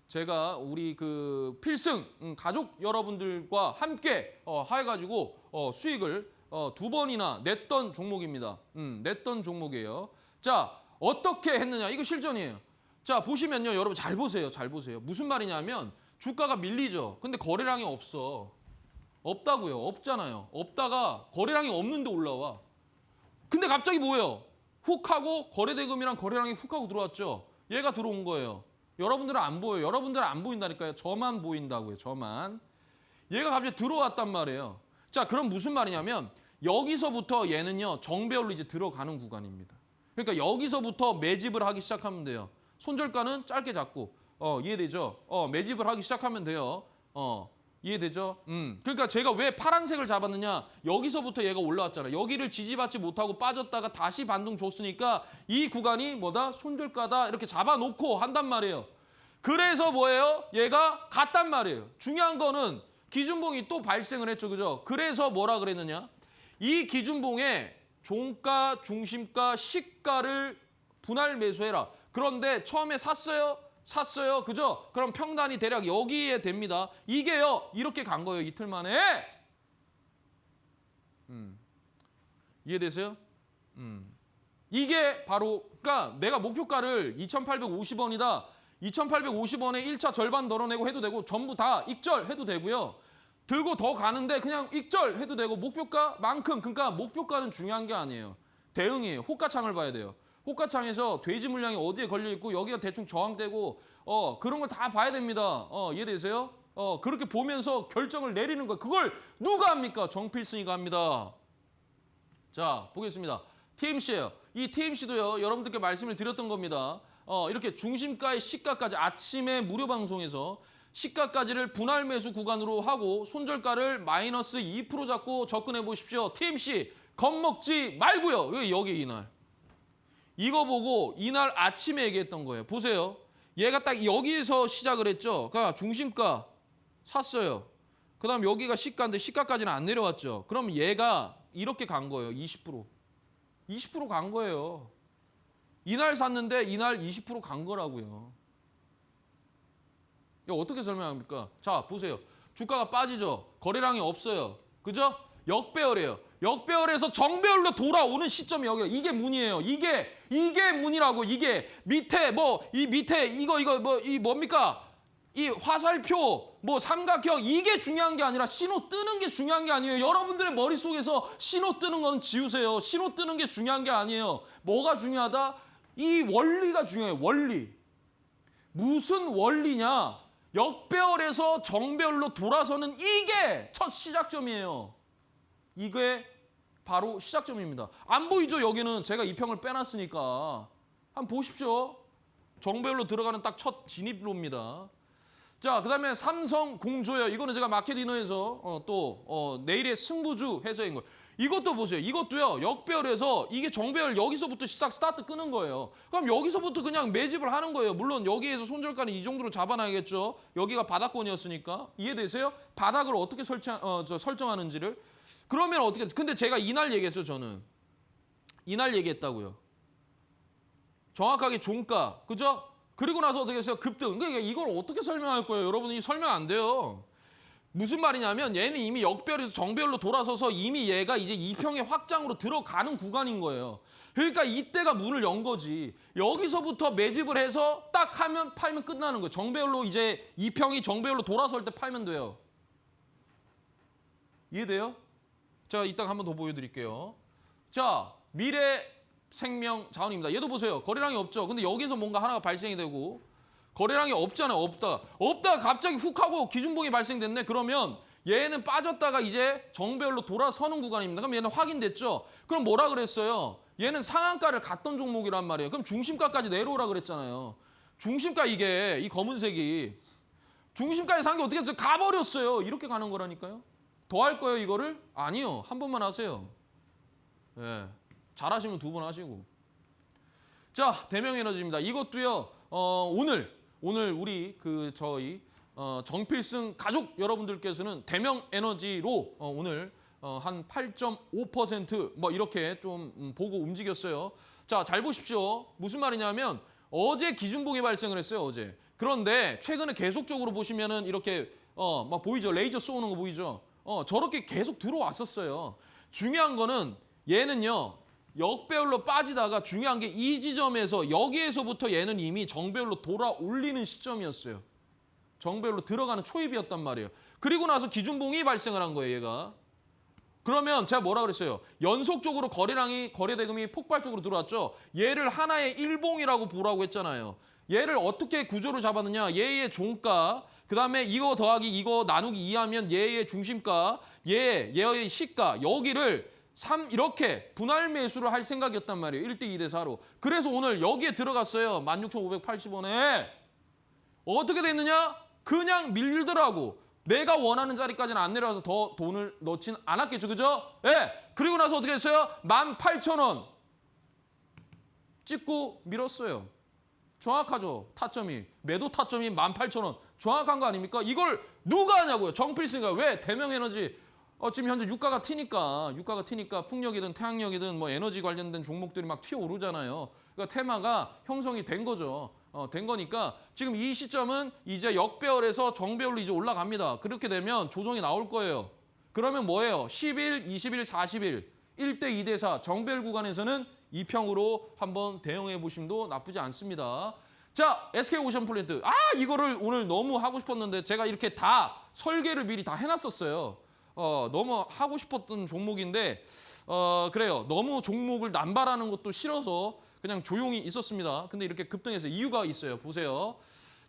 제가 우리 그 필승 가족 여러분들과 함께 해가지고 수익을 두 번이나 냈던 종목입니다. 냈던 종목이에요. 자, 어떻게 했느냐? 이거 실전이에요. 자, 보시면요. 여러분 잘 보세요. 잘 보세요. 무슨 말이냐면 주가가 밀리죠. 근데 거래량이 없어. 없다고요. 없잖아요. 없다가 거래량이 없는데 올라와. 근데 갑자기 뭐예요? 훅 하고 거래대금이랑 거래량이 훅 하고 들어왔죠. 얘가 들어온 거예요. 여러분들은 안 보여요. 여러분들은 안 보인다니까요. 저만 보인다고요. 저만. 얘가 갑자기 들어왔단 말이에요. 자, 그럼 무슨 말이냐면 여기서부터 얘는요. 정배열로 이제 들어가는 구간입니다. 그러니까 여기서부터 매집을 하기 시작하면 돼요. 손절가는 짧게 잡고 이해되죠? 매집을 하기 시작하면 돼요. 이해되죠? 그러니까 제가 왜 파란색을 잡았느냐? 여기서부터 얘가 올라왔잖아요. 여기를 지지받지 못하고 빠졌다가 다시 반등 줬으니까 이 구간이 뭐다? 손절가다 이렇게 잡아놓고 한단 말이에요. 그래서 뭐예요? 얘가 갔단 말이에요. 중요한 거는 기준봉이 또 발생을 했죠. 그죠? 그래서 뭐라 그랬느냐? 이 기준봉에 종가, 중심가, 시가를 분할 매수해라. 그런데 처음에 샀어요? 샀어요. 그죠? 그럼 평단이 대략 여기에 됩니다. 이게요. 이렇게 간 거예요. 이틀 만에. 이해되세요? 이게 바로 그러니까 내가 목표가를 2,850원이다. 2,850원에 1차 절반 덜어내고 해도 되고 전부 다 익절해도 되고요. 들고 더 가는데 그냥 익절해도 되고 목표가만큼 그러니까 목표가는 중요한 게 아니에요. 대응이에요. 호가창을 봐야 돼요. 호가창에서 돼지 물량이 어디에 걸려 있고 여기가 대충 저항되고 그런 걸 다 봐야 됩니다. 이해되세요? 그렇게 보면서 결정을 내리는 거예요. 그걸 누가 합니까? 정필승이가 합니다. 자, 보겠습니다. TMC예요. 이 TMC도요. 여러분들께 말씀을 드렸던 겁니다. 이렇게 중심가의 시가까지 아침에 무료 방송에서 시가까지를 분할 매수 구간으로 하고 손절가를 마이너스 2% 잡고 접근해 보십시오. TMC 겁먹지 말고요. 왜 여기 이날. 이거 보고 이날 아침에 얘기했던 거예요. 보세요. 얘가 딱 여기에서 시작을 했죠. 그러니까 중심가 샀어요. 그 다음 여기가 시가인데 시가까지는 안 내려왔죠. 그럼 얘가 이렇게 간 거예요. 20%. 20% 간 거예요. 이날 샀는데 이날 20% 간 거라고요. 이거 어떻게 설명합니까? 자, 보세요. 주가가 빠지죠. 거래량이 없어요. 그죠? 역배열이에요. 역배열에서 정배열로 돌아오는 시점이 여기가 이게 문이에요. 이게 문이라고. 이게 밑에 이 밑에 이거 이 뭡니까? 이 화살표 삼각형 이게 중요한 게 아니라 신호 뜨는 게 중요한 게 아니에요. 여러분들의 머릿속에서 신호 뜨는 거는 지우세요. 신호 뜨는 게 중요한 게 아니에요. 뭐가 중요하다? 이 원리가 중요해요. 원리. 무슨 원리냐? 역배열에서 정배열로 돌아서는 이게 첫 시작점이에요. 이게 바로 시작점입니다. 안 보이죠? 여기는 제가 이 평을 빼놨으니까. 한번 보십시오. 정배열로 들어가는 딱 첫 진입로입니다. 자, 그다음에 삼성공조요. 이거는 제가 마켓이너에서 내일의 승부주 해서인 거예요. 이것도 보세요. 이것도요. 역배열에서 이게 정배열 여기서부터 시작 스타트 끄는 거예요. 그럼 여기서부터 그냥 매집을 하는 거예요. 물론 여기에서 손절가는 이 정도로 잡아놔야겠죠. 여기가 바닥권이었으니까. 이해되세요? 바닥을 어떻게 설정하는지를. 그러면 어떻게 근데 제가 이날 얘기했어요. 저는. 이날 얘기했다고요. 정확하게 종가. 그죠? 그리고 나서 어떻게 했어요? 급등. 그러니까 이걸 어떻게 설명할 거예요? 여러분이 설명 안 돼요. 무슨 말이냐면 얘는 이미 역배열에서 정배열로 돌아서서 이미 얘가 이제 2평의 확장으로 들어가는 구간인 거예요. 그러니까 이때가 문을 연 거지. 여기서부터 매집을 해서 딱 하면 팔면 끝나는 거예요. 정배열로 이제 2평이 정배열로 돌아설 때 팔면 돼요. 이해돼요? 자, 이따가 한 번 더 보여드릴게요. 자, 미래생명자원입니다. 얘도 보세요. 거래량이 없죠. 근데 여기서 뭔가 하나가 발생이 되고 거래량이 없잖아요. 없다가 갑자기 훅 하고 기준봉이 발생됐네. 그러면 얘는 빠졌다가 이제 정배열로 돌아서는 구간입니다. 그럼 얘는 확인됐죠. 그럼 뭐라 그랬어요? 얘는 상한가를 갔던 종목이란 말이에요. 그럼 중심가까지 내려오라 그랬잖아요. 중심가 이게 이 검은색이 중심가에 산 게 어떻게 했어요? 가버렸어요. 이렇게 가는 거라니까요. 더 할 거예요 이거를? 아니요. 한 번만 하세요. 예, 잘하시면 두 번 하시고. 자, 대명에너지입니다. 이것도요. 오늘 우리 저희 정필승 가족 여러분들께서는 대명에너지로 오늘 한 8.5% 이렇게 좀 보고 움직였어요. 자, 잘 보십시오. 무슨 말이냐면 어제 기준봉이 발생을 했어요. 어제. 그런데 최근에 계속적으로 보시면은 이렇게 막 보이죠? 레이저 쏘는 거 보이죠? 저렇게 계속 들어왔었어요. 중요한 거는 얘는요. 역배열로 빠지다가 중요한 게 이 지점에서 여기에서부터 얘는 이미 정배열로 돌아 올리는 시점이었어요. 정배열로 들어가는 초입이었단 말이에요. 그리고 나서 기준봉이 발생을 한 거예요, 얘가. 그러면 제가 뭐라 그랬어요? 연속적으로 거래대금이 폭발적으로 들어왔죠. 얘를 하나의 일봉이라고 보라고 했잖아요. 얘를 어떻게 구조를 잡았느냐? 얘의 종가, 그다음에 이거 더하기 이거 나누기 2하면 얘의 중심가, 얘의 시가, 여기를 3 이렇게 분할 매수를 할 생각이었단 말이에요. 1대 2대 4로. 그래서 오늘 여기에 들어갔어요. 16,580원에. 어떻게 됐느냐? 그냥 밀더라고. 내가 원하는 자리까지는 안 내려와서 더 돈을 넣지는 않았겠죠. 그죠? 예. 그리고 나서 어떻게 했어요? 18,000원 찍고 밀었어요. 정확하죠. 타점이. 매도 타점이 18,000원. 정확한 거 아닙니까? 이걸 누가 하냐고요. 정필승이가. 왜? 대명에너지. 지금 현재 유가가 튀니까 풍력이든 태양력이든 뭐 에너지 관련된 종목들이 막 튀어오르잖아요. 그러니까 테마가 형성이 된 거죠. 된 거니까 지금 이 시점은 이제 역배열에서 정배열로 이제 올라갑니다. 그렇게 되면 조정이 나올 거예요. 그러면 뭐예요? 10일, 20일, 40일 1대 2대 4 정배열 구간에서는 2평으로 한번 대응해 보심도 나쁘지 않습니다. 자, SK오션플랜트. 이거를 오늘 너무 하고 싶었는데 제가 이렇게 다 설계를 미리 다 해놨었어요. 너무 하고 싶었던 종목인데 그래요. 너무 종목을 남발하는 것도 싫어서 그냥 조용히 있었습니다. 근데 이렇게 급등해서 이유가 있어요. 보세요.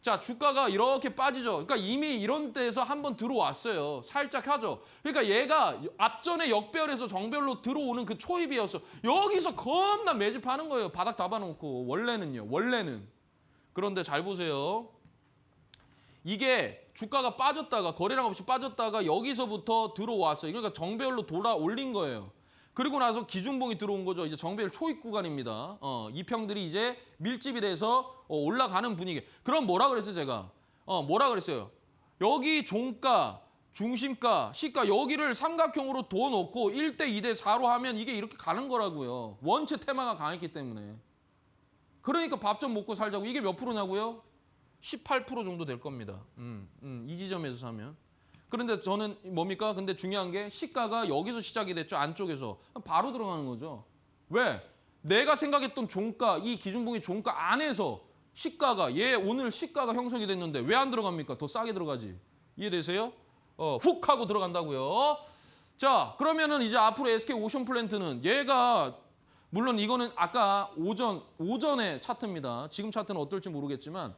자, 주가가 이렇게 빠지죠. 그러니까 이미 이런 데에서 한번 들어왔어요. 살짝 하죠. 그러니까 얘가 앞전에 역배열에서 정배열로 들어오는 그 초입이었어. 여기서 겁나 매집하는 거예요. 바닥 잡아놓고. 원래는. 그런데 잘 보세요. 이게 주가가 빠졌다가 거래량 없이 빠졌다가 여기서부터 들어왔어요. 그러니까 정배열로 돌아 올린 거예요. 그리고 나서 기준봉이 들어온 거죠. 이제 정배열 초입 구간입니다. 이평들이 이제 밀집이 돼서 올라가는 분위기. 그럼 뭐라 그랬어요, 제가? 뭐라 그랬어요? 여기 종가, 중심가, 시가 여기를 삼각형으로 둬놓고 1대 2대 4로 하면 이게 이렇게 가는 거라고요. 원체 테마가 강했기 때문에. 그러니까 밥 좀 먹고 살자고. 이게 몇 프로냐고요? 18% 정도 될 겁니다. 이 지점에서 사면. 그런데 저는 뭡니까? 근데 중요한 게 시가가 여기서 시작이 됐죠. 안쪽에서. 바로 들어가는 거죠. 왜? 내가 생각했던 종가, 이 기준봉이 종가 안에서 시가가 오늘 시가가 형성이 됐는데 왜 안 들어갑니까? 더 싸게 들어가지. 이해되세요? 훅 하고 들어간다고요. 자, 그러면은 이제 앞으로 SK오션플랜트는 얘가 물론 이거는 아까 오전의 차트입니다. 지금 차트는 어떨지 모르겠지만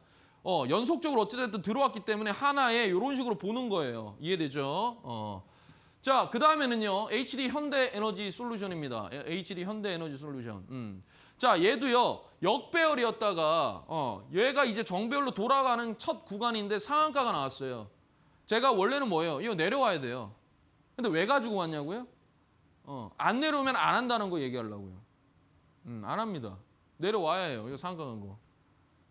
연속적으로 어찌됐든 들어왔기 때문에 하나의 이런 식으로 보는 거예요. 이해되죠? 자, 그 다음에는요. HD 현대에너지 솔루션입니다. HD 현대에너지 솔루션. 자, 얘도요. 역배열이었다가 얘가 이제 정배열로 돌아가는 첫 구간인데 상한가가 나왔어요. 제가 원래는 뭐예요? 이거 내려와야 돼요. 근데 왜 가지고 왔냐고요? 안 내려오면 안 한다는 거 얘기하려고요. 안 합니다. 내려와야 해요. 이거 상한가 간 거.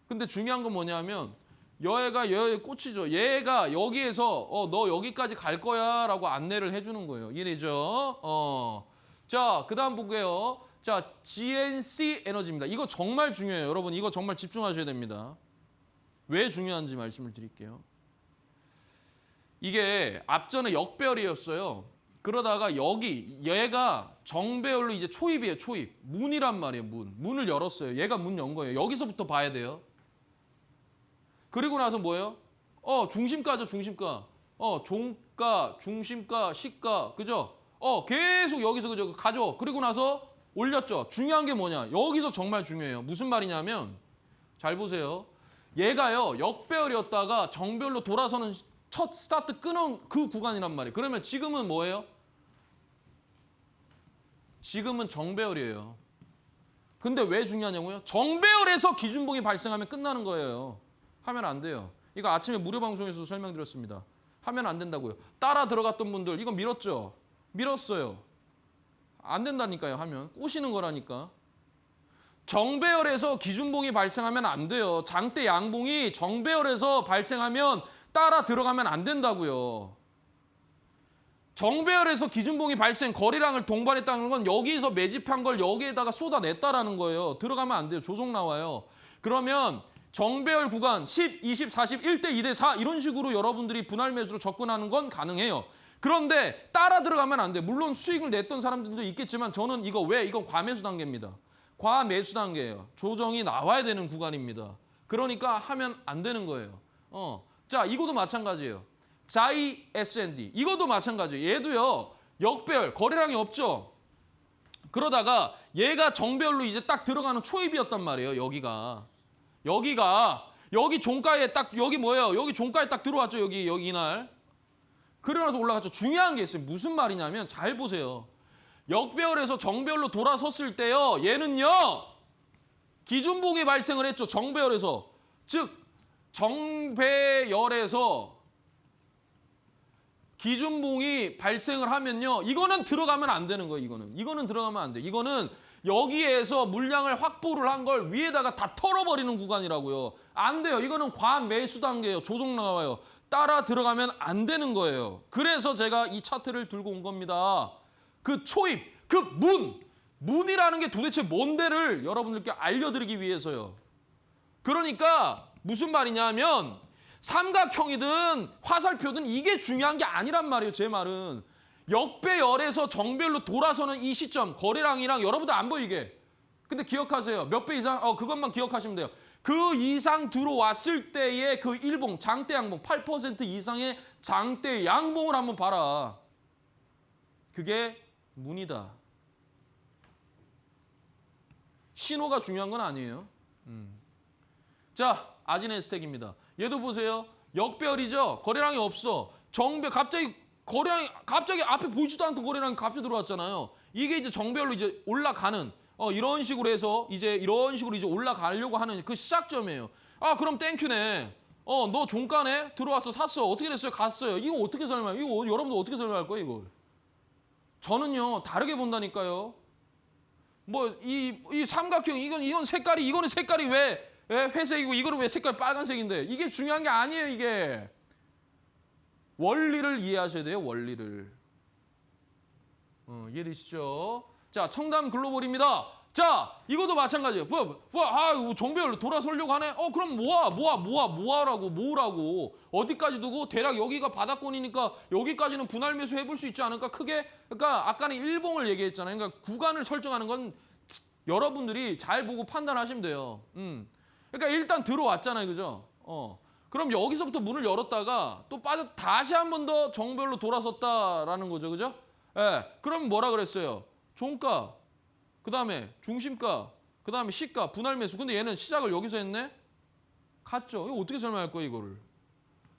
근데 중요한 건 뭐냐면 얘가 꽂히죠. 얘가 여기에서 너 여기까지 갈 거야 라고 안내를 해주는 거예요. 이해되죠? 자, 그 다음 볼게요. 자, GNC 에너지입니다. 이거 정말 중요해요. 여러분 이거 정말 집중하셔야 됩니다. 왜 중요한지 말씀을 드릴게요. 이게 앞전에 역배열이었어요. 그러다가 얘가 정배열로 이제 초입이에요. 초입. 문이란 말이에요. 문을 열었어요. 얘가 문 연 거예요. 여기서부터 봐야 돼요. 그리고 나서 뭐예요? 중심가죠, 중심가. 종가, 중심가, 시가, 그죠? 계속 여기서 그죠? 가죠. 그리고 나서 올렸죠. 중요한 게 뭐냐? 여기서 정말 중요해요. 무슨 말이냐면 잘 보세요. 얘가요, 역배열이었다가 정배열로 돌아서는 첫 스타트 끊은 그 구간이란 말이에요. 그러면 지금은 뭐예요? 지금은 정배열이에요. 근데 왜 중요하냐고요? 정배열에서 기준봉이 발생하면 끝나는 거예요. 하면 안 돼요. 이거 아침에 무료 방송에서 설명드렸습니다. 하면 안 된다고요. 따라 들어갔던 분들 이거 밀었죠? 밀었어요. 안 된다니까요. 하면 꼬시는 거라니까. 정배열에서 기준봉이 발생하면 안 돼요. 장대 양봉이 정배열에서 발생하면 따라 들어가면 안 된다고요. 정배열에서 기준봉이 발생, 거래량을 동반했다는 건 여기서 매집한 걸 여기에다가 쏟아냈다라는 거예요. 들어가면 안 돼요. 조정 나와요. 그러면 정배열 구간 10, 20, 40, 1대 2대 4 이런 식으로 여러분들이 분할 매수로 접근하는 건 가능해요. 그런데 따라 들어가면 안 돼. 물론 수익을 냈던 사람들도 있겠지만 저는 이건 과매수 단계입니다. 과매수 단계예요. 조정이 나와야 되는 구간입니다. 그러니까 하면 안 되는 거예요. 자, 이것도 마찬가지예요. 자이 S&D 이것도 마찬가지예요. 얘도요. 역배열 거래량이 없죠. 그러다가 얘가 정배열로 이제 딱 들어가는 초입이었단 말이에요. 여기 종가에 딱 여기 뭐예요? 여기 종가에 딱 들어왔죠. 여기 이날. 그러면서 올라갔죠. 중요한 게 있어요. 무슨 말이냐면 잘 보세요. 역배열에서 정배열로 돌아섰을 때요. 얘는요. 기준봉이 발생을 했죠. 정배열에서. 즉 정배열에서 기준봉이 발생을 하면요. 이거는 들어가면 안 되는 거예요. 이거는 들어가면 안 돼. 이거는 여기에서 물량을 확보를 한 걸 위에다가 다 털어버리는 구간이라고요. 안 돼요. 이거는 과매수 단계예요. 조정 나와요. 따라 들어가면 안 되는 거예요. 그래서 제가 이 차트를 들고 온 겁니다. 그 초입, 그 문이라는 게 도대체 뭔데를 여러분들께 알려드리기 위해서요. 그러니까 무슨 말이냐면 삼각형이든 화살표든 이게 중요한 게 아니란 말이에요. 제 말은. 역배열에서 정배열로 돌아서는 이 시점, 거래량이랑 여러분들 안 보이게. 근데 기억하세요. 몇 배 이상? 그것만 기억하시면 돼요. 그 이상 들어왔을 때의 그 일봉, 장대 양봉, 8% 이상의 장대 양봉을 한번 봐라. 그게 문이다. 신호가 중요한 건 아니에요. 자, 아진에스텍입니다. 얘도 보세요. 역배열이죠. 거래량이 없어. 갑자기 앞에 보이지도 않던 거래량이 갑자기 들어왔잖아요. 이게 이제 정배열로 이제 올라가는 이런 식으로 해서 이런 식으로 이제 올라가려고 하는 그 시작점이에요. 아, 그럼 땡큐네. 너 종가네? 들어왔어, 샀어. 어떻게 됐어요? 갔어요. 이거 어떻게 설명해요? 이거 여러분들 어떻게 설명할 거예요, 이걸? 저는요, 다르게 본다니까요. 이 삼각형, 이거는 색깔이 왜 회색이고 이거는 왜 색깔 빨간색인데? 이게 중요한 게 아니에요, 이게. 원리를 이해하셔야 돼요, 원리를. 이해되시죠? 자, 청담 글로벌입니다. 자, 이것도 마찬가지예요. 정배열로 돌아서려고 하네? 그럼 모으라고. 어디까지 두고? 대략 여기가 바닥권이니까 여기까지는 분할 매수 해볼 수 있지 않을까? 크게? 그러니까 아까는 일봉을 얘기했잖아요. 그러니까 구간을 설정하는 건 여러분들이 잘 보고 판단하시면 돼요. 그러니까 일단 들어왔잖아요. 그죠? 그럼 여기서부터 문을 열었다가 또 다시 한 번 더 정배열로 돌아섰다라는 거죠. 그죠? 예. 그럼 뭐라 그랬어요? 종가, 그 다음에 중심가, 그 다음에 시가, 분할 매수. 근데 얘는 시작을 여기서 했네? 갔죠. 이거 어떻게 설명할 거예요, 이거를?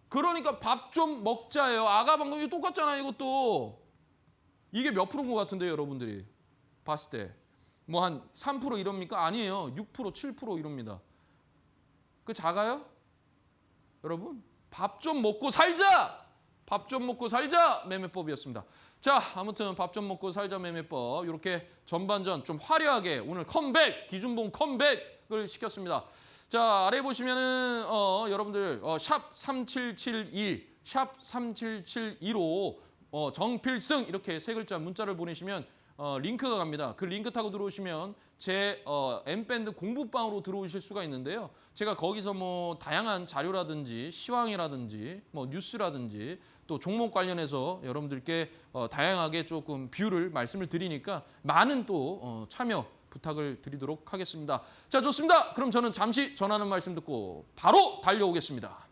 그러니까 밥 좀 먹자예요. 아가 방법이 똑같잖아요, 이것도. 이게 몇 프로인 것 같은데요, 여러분들이 봤을 때. 뭐 한 3% 이럽니까? 아니에요. 6%, 7% 이럽니다. 그 작아요? 여러분, 밥 좀 먹고 살자! 밥 좀 먹고 살자! 매매법이었습니다. 자, 아무튼 밥 좀 먹고 살자 매매법. 이렇게 전반전 좀 화려하게 오늘 기준봉 컴백을 시켰습니다. 자, 아래 보시면은 여러분들 샵 3772, 샵 3772로 정필승 이렇게 세 글자 문자를 보내시면 링크가 갑니다. 그 링크 타고 들어오시면 제 M밴드 공부방으로 들어오실 수가 있는데요. 제가 거기서 뭐 다양한 자료라든지 시황이라든지 뭐 뉴스라든지 또 종목 관련해서 여러분들께 다양하게 조금 뷰를 말씀을 드리니까 많은 또 참여 부탁을 드리도록 하겠습니다. 자, 좋습니다. 그럼 저는 잠시 전하는 말씀 듣고 바로 달려오겠습니다.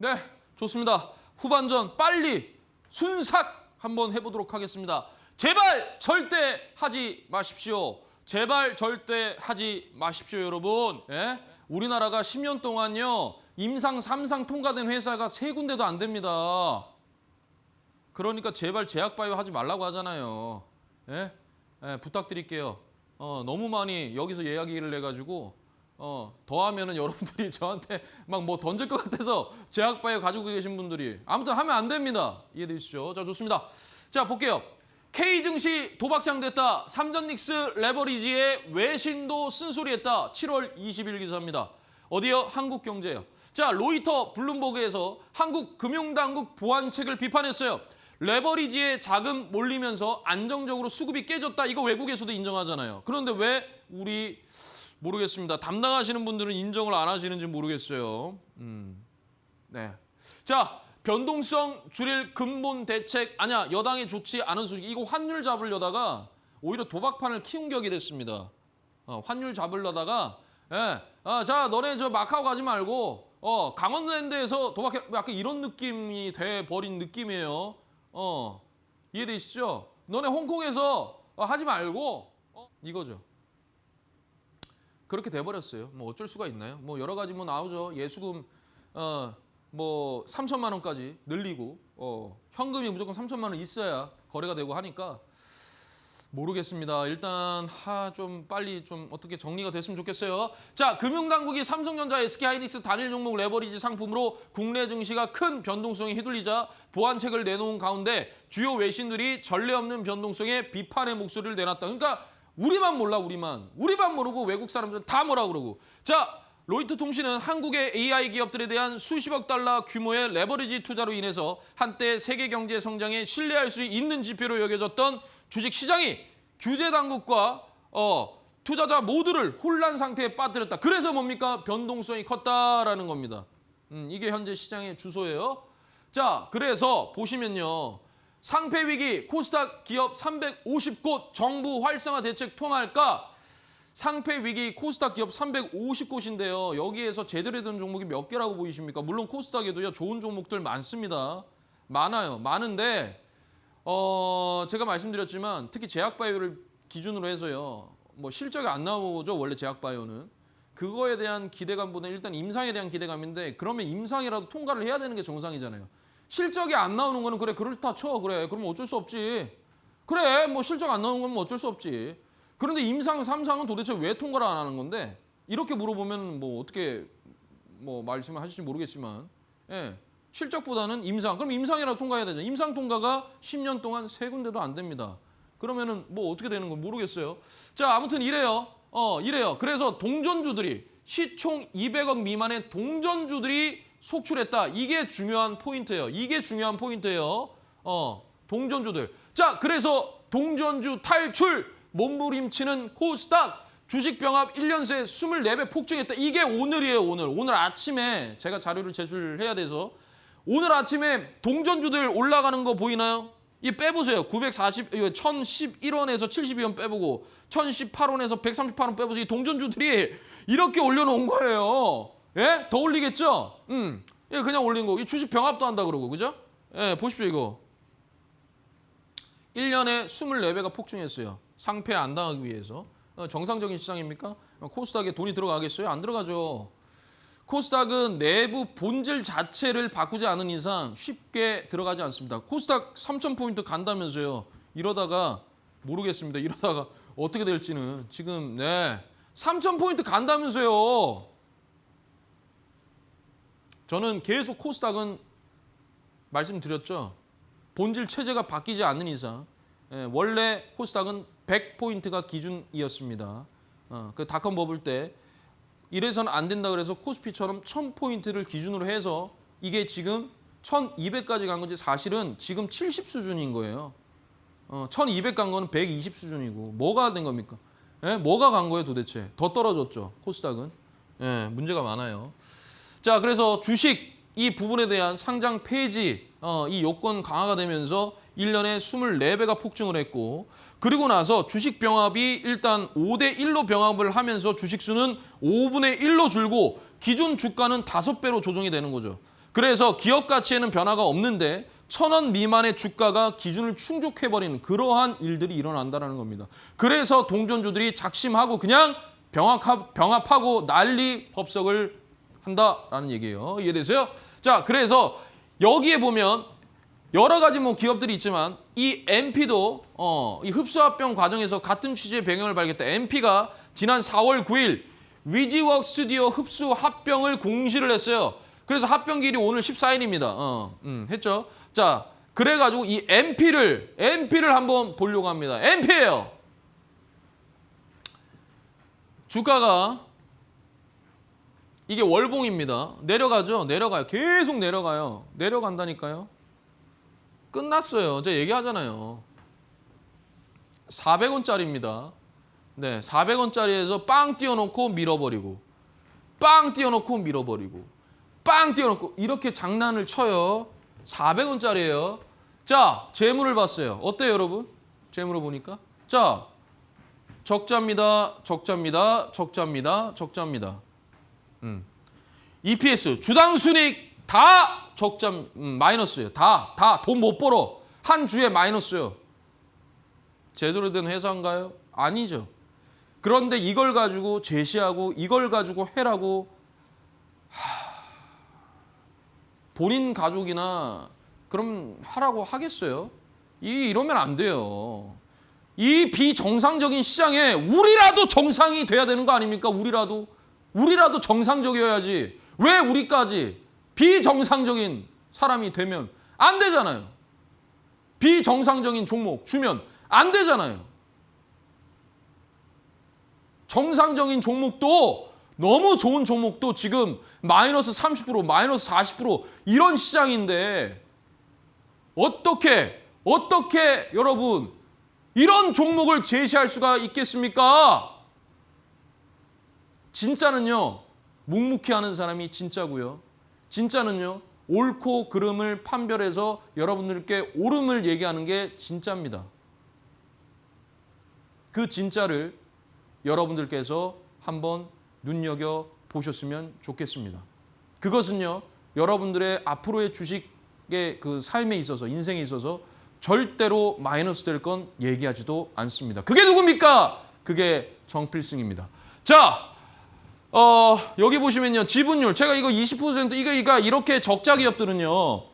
네, 좋습니다. 후반전 빨리 순삭 한번 해보도록 하겠습니다. 제발 절대 하지 마십시오. 제발 절대 하지 마십시오, 여러분. 예? 우리나라가 10년 동안요. 임상 3상 통과된 회사가 3군데도 안 됩니다. 그러니까 제발 제약바이오 하지 말라고 하잖아요. 예? 예, 부탁드릴게요. 너무 많이 여기서 이야기를 해가지고 더 하면은 여러분들이 저한테 막 뭐 던질 것 같아서 제약바이오 가지고 계신 분들이 아무튼 하면 안 됩니다. 이해되시죠? 자, 좋습니다. 자, 볼게요. K 증시 도박장 됐다. 삼전닉스 레버리지의 외신도 쓴소리했다. 7월 20일 기사입니다. 어디요? 한국경제요. 자, 로이터 블룸버그에서 한국 금융당국 보완책을 비판했어요. 레버리지에 자금 몰리면서 안정적으로 수급이 깨졌다. 이거 외국에서도 인정하잖아요. 그런데 왜 우리 모르겠습니다. 담당하시는 분들은 인정을 안 하시는지 모르겠어요. 네. 자, 변동성 줄일 근본 대책 아니야. 여당이 좋지 않은 소식. 이거 환율 잡으려다가 오히려 도박판을 키운 격이 됐습니다. 환율 잡으려다가 자, 너네 저 마카오 가지 말고 강원랜드에서 도박해. 약간 이런 느낌이 돼버린 느낌이에요. 이해되시죠? 너네 홍콩에서 하지 말고 이거죠. 그렇게 돼버렸어요. 뭐 어쩔 수가 있나요? 뭐 여러 가지 뭐 나오죠. 예수금 뭐 3천만 원까지 늘리고 현금이 무조건 3천만 원 있어야 거래가 되고 하니까 모르겠습니다. 일단 좀 빨리 좀 어떻게 정리가 됐으면 좋겠어요. 자, 금융당국이 삼성전자, SK하이닉스 단일 종목 레버리지 상품으로 국내 증시가 큰 변동성에 휘둘리자 보완책을 내놓은 가운데 주요 외신들이 전례 없는 변동성에 비판의 목소리를 내놨다. 그러니까 우리만 몰라, 우리만 모르고 외국 사람들은 다 뭐라 그러고. 자, 로이터 통신은 한국의 AI 기업들에 대한 수십억 달러 규모의 레버리지 투자로 인해서 한때 세계 경제 성장에 신뢰할 수 있는 지표로 여겨졌던 주식시장이 규제 당국과 투자자 모두를 혼란 상태에 빠뜨렸다. 그래서 뭡니까? 변동성이 컸다라는 겁니다. 이게 현재 시장의 주소예요. 자, 그래서 보시면요. 상폐 위기, 코스닥 기업 350곳 정부 활성화 대책 통할까? 상폐 위기, 코스닥 기업 350곳인데요. 여기에서 제대로 된 종목이 몇 개라고 보이십니까? 물론 코스닥에도요. 좋은 종목들 많습니다. 많아요. 많은데 제가 말씀드렸지만 특히 제약바이오를 기준으로 해서요. 뭐 실적이 안 나오죠. 원래 제약바이오는. 그거에 대한 기대감보다는 일단 임상에 대한 기대감인데 그러면 임상이라도 통과를 해야 되는 게 정상이잖아요. 실적이 안 나오는 거는 그래 그렇다 쳐. 그래 그러면 어쩔 수 없지. 그래 뭐 실적 안 나오는 건 뭐 어쩔 수 없지. 그런데 임상 3상은 도대체 왜 통과를 안 하는 건데 이렇게 물어보면 뭐 어떻게 뭐 말씀을 하실지 모르겠지만 실적보다는 임상. 그럼 임상이라도 통과해야 되죠. 임상 통과가 10년 동안 3군데도 안 됩니다. 그러면은 뭐 어떻게 되는 건 모르겠어요. 자, 아무튼 이래요. 이래요. 그래서 동전주들이 시총 200억 미만의 동전주들이 속출했다. 이게 중요한 포인트예요. 이게 중요한 포인트예요. 동전주들. 자, 그래서 동전주 탈출 몸부림치는 코스닥 주식병합 1년 새 24배 폭증했다. 이게 오늘이에요. 오늘 아침에 제가 자료를 제출해야 돼서 오늘 아침에 동전주들 올라가는 거 보이나요? 이 빼보세요. 1011원에서 72원 빼보고 1018원에서 138원 빼보세요. 이 동전주들이 이렇게 올려놓은 거예요. 예? 더 올리겠죠? 예, 그냥 올린 거. 이 주식 병합도 한다 그러고, 그죠? 예, 보십시오, 이거. 1년에 24배가 폭증했어요. 상폐 안 당하기 위해서. 정상적인 시장입니까? 코스닥에 돈이 들어가겠어요? 안 들어가죠. 코스닥은 내부 본질 자체를 바꾸지 않은 이상 쉽게 들어가지 않습니다. 코스닥 3,000포인트 간다면서요. 이러다가 모르겠습니다. 이러다가 어떻게 될지는 지금 3,000포인트 간다면서요. 저는 계속 코스닥은 말씀드렸죠. 본질 체제가 바뀌지 않는 이상 원래 코스닥은 100포인트가 기준이었습니다. 그 닷컴 버블 때 이래서는 안 된다 그래서 코스피처럼 1000포인트를 기준으로 해서 이게 지금 1200까지 간 건지 사실은 지금 70 수준인 거예요. 1200 간 거는 120 수준이고 뭐가 된 겁니까? 뭐가 간 거예요 도대체? 더 떨어졌죠. 코스닥은. 문제가 많아요. 자, 그래서 주식 이 부분에 대한 상장 폐지 이 요건 강화가 되면서 1년에 24배가 폭증을 했고 그리고 나서 주식 병합이 일단 5대 1로 병합을 하면서 주식 수는 5분의 1로 줄고 기존 주가는 5배로 조정이 되는 거죠. 그래서 기업 가치에는 변화가 없는데 1,000원 미만의 주가가 기준을 충족해버리는 그러한 일들이 일어난다는 겁니다. 그래서 동전주들이 작심하고 그냥 병합하고 난리 법석을 한다라는 얘기예요. 이해되세요? 자, 그래서 여기에 보면 여러 가지 뭐 기업들이 있지만 이 MP도 이 흡수합병 과정에서 같은 취지의 배경을 발견했다. MP가 지난 4월 9일 위지웍 스튜디오 흡수 합병을 공시를 했어요. 그래서 합병기일이 오늘 14일입니다. 했죠. 자, 그래가지고 이 MP를 한번 보려고 합니다. MP예요. 주가가 이게 월봉입니다. 내려가죠. 내려가요. 계속 내려가요. 내려간다니까요. 끝났어요. 제가 얘기하잖아요. 400원짜리입니다. 네, 400원짜리에서 빵 띄워놓고 밀어버리고 빵 띄워놓고 밀어버리고 빵 띄워놓고 이렇게 장난을 쳐요. 400원짜리예요. 자, 재물을 봤어요. 어때요, 여러분? 재물을 보니까. 자, 적자입니다. 적자입니다. 적자입니다. 적자입니다. EPS, 주당 순익 다 적자, 마이너스예요. 다 돈 못 벌어. 한 주에 마이너스요. 제대로 된 회사인가요? 아니죠. 그런데 이걸 가지고 제시하고 이걸 가지고 해라고 본인 가족이나 그럼 하라고 하겠어요? 이러면 안 돼요. 이 비정상적인 시장에 우리라도 정상이 돼야 되는 거 아닙니까? 우리라도 정상적이어야지. 왜 우리까지 비정상적인 사람이 되면 안 되잖아요. 비정상적인 종목 주면 안 되잖아요. 정상적인 종목도 너무 좋은 종목도 지금 마이너스 30%, 마이너스 40% 이런 시장인데 어떻게 여러분 이런 종목을 제시할 수가 있겠습니까? 진짜는요. 묵묵히 하는 사람이 진짜고요. 진짜는요. 옳고 그름을 판별해서 여러분들께 옳음을 얘기하는 게 진짜입니다. 그 진짜를 여러분들께서 한번 눈여겨보셨으면 좋겠습니다. 그것은요. 여러분들의 앞으로의 주식의 그 삶에 있어서 인생에 있어서 절대로 마이너스 될 건 얘기하지도 않습니다. 그게 누굽니까? 그게 정필승입니다. 자, 여기 보시면요. 지분율. 제가 이거 20% 이거 이렇게 적자 기업들은요.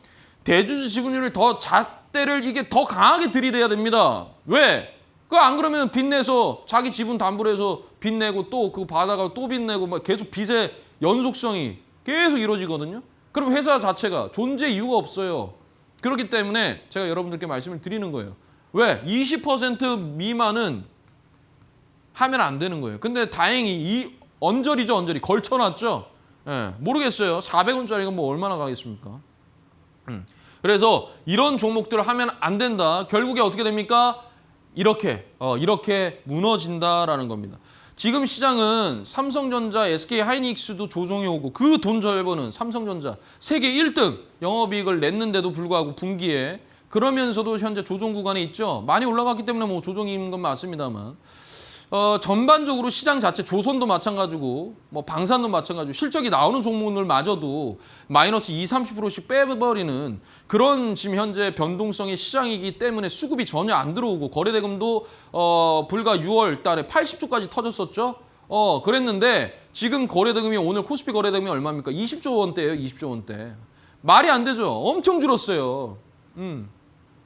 대주주 지분율을 더 잣대를 이게 더 강하게 들이대야 됩니다. 왜? 그거 안 그러면 빚내서 자기 지분 담보로 해서 빚내고 또 그거 받아가고 또 빚내고 막 계속 빚의 연속성이 계속 이루어지거든요. 그럼 회사 자체가 존재 이유가 없어요. 그렇기 때문에 제가 여러분들께 말씀을 드리는 거예요. 왜? 20% 미만은 하면 안 되는 거예요. 근데 다행히 이 언저리죠, 언저리. 걸쳐놨죠. 예, 모르겠어요. 400원짜리가 뭐 얼마나 가겠습니까? 그래서 이런 종목들을 하면 안 된다. 결국에 어떻게 됩니까? 이렇게 무너진다라는 겁니다. 지금 시장은 삼성전자, SK하이닉스도 조정이 오고 그 돈 잘 버는 삼성전자 세계 1등 영업이익을 냈는데도 불구하고 분기에 그러면서도 현재 조정 구간에 있죠. 많이 올라갔기 때문에 뭐 조정인 건 맞습니다만 전반적으로 시장 자체 조선도 마찬가지고 뭐 방산도 마찬가지고 실적이 나오는 종목들마저도 마이너스 20-30%씩 빼버리는 그런 지금 현재 변동성의 시장이기 때문에 수급이 전혀 안 들어오고 거래대금도 불과 6월 달에 80조까지 터졌었죠. 그랬는데 지금 거래대금이 오늘 코스피 거래대금이 얼마입니까? 20조 원대예요. 20조 원대. 말이 안 되죠. 엄청 줄었어요.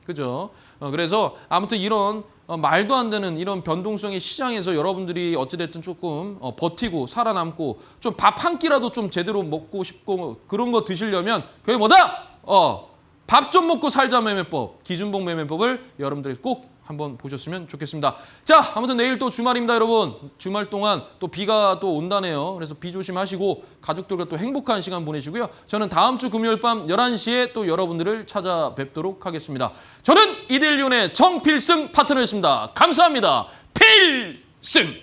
그죠? 그래서 아무튼 이런 말도 안 되는 이런 변동성의 시장에서 여러분들이 어찌됐든 조금 버티고 살아남고 좀 밥 한 끼라도 좀 제대로 먹고 싶고 그런 거 드시려면 그게 뭐다? 밥 좀 먹고 살자 매매법, 기준봉 매매법을 여러분들이 꼭 한번 보셨으면 좋겠습니다. 자, 아무튼 내일 또 주말입니다, 여러분. 주말 동안 또 비가 또 온다네요. 그래서 비 조심하시고 가족들과 또 행복한 시간 보내시고요. 저는 다음 주 금요일 밤 11시에 또 여러분들을 찾아뵙도록 하겠습니다. 저는 이데일리온의 정필승 파트너였습니다. 감사합니다. 필승!